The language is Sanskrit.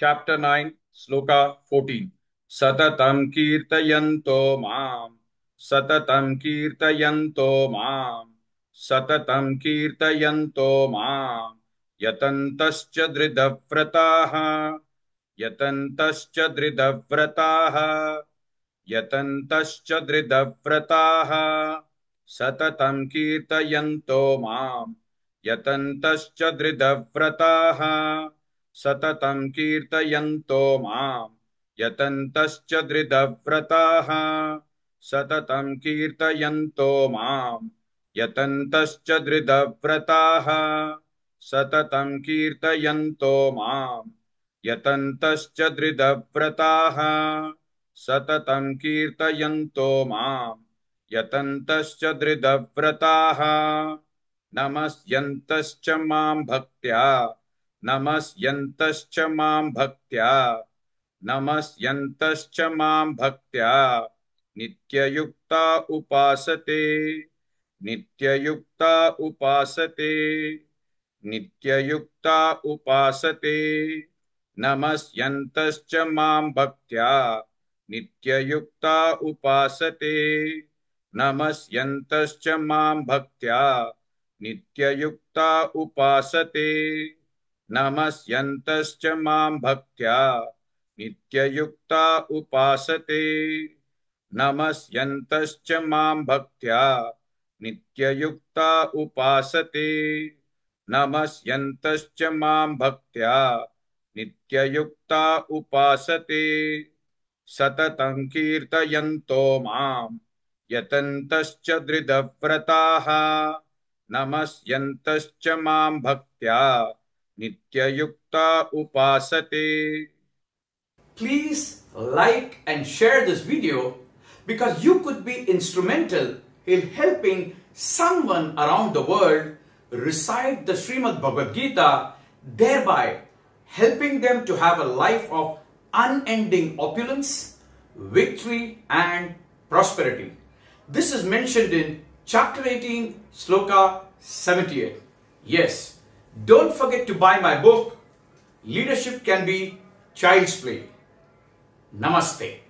Chapter 9, Sloka 14. Satatam kirtayanto maam. Satatam kirtayanto maam. Satatam kirtayanto maam. Yatantascha dridhavrataha. Yatantascha dridhavrataha. Yatantascha dridhavrataha. Satatam kirtayanto maam. Yatantascha dridhavrataha. सततं कीर्तयन्तो मां यतन्तश्च दृढव्रताः सततं कीर्तयन्तो मां यतन्तश्च दृढव्रताः सततं कीर्तयन्तो मां यतन्तश्च दृढव्रताः सततं कीर्तयन्तो मां यतन्तश्च दृढव्रताः नमस्यन्तश्च मां भक्त्या नमस्यन्तश्च मां भक्त्या नमस्यन्तश्च मां भक्त्या नित्ययुक्ता उपासते नित्ययुक्ता उपासते नित्ययुक्ता उपासते नमस्यन्तश्च मां भक्त्या नित्ययुक्ता उपासते नमस्यन्तश्च मां भक्त्या नित्ययुक्ता उपासते नमस्यन्तश्च मां भक्त्या नित्ययुक्ता उपासते नमस्यन्तश्च मां भक्त्या नित्ययुक्ता उपासते नमस्यन्तश्च मां भक्त्या नित्ययुक्ता उपासते सततं कीर्तयन्तो मां यतन्तश्च दृढव्रताः नमस्यन्तश्च मां भक्त्या नित्ययुक्ता उपासते. Please like and share this video because you could be instrumental in helping someone around the world recite the Srimad Bhagavad Gita, thereby helping them to have a life of unending opulence, victory and prosperity. This is mentioned in chapter 18, Sloka 78. Yes, don't forget to buy my book, Leadership Can Be Child's Play. Namaste.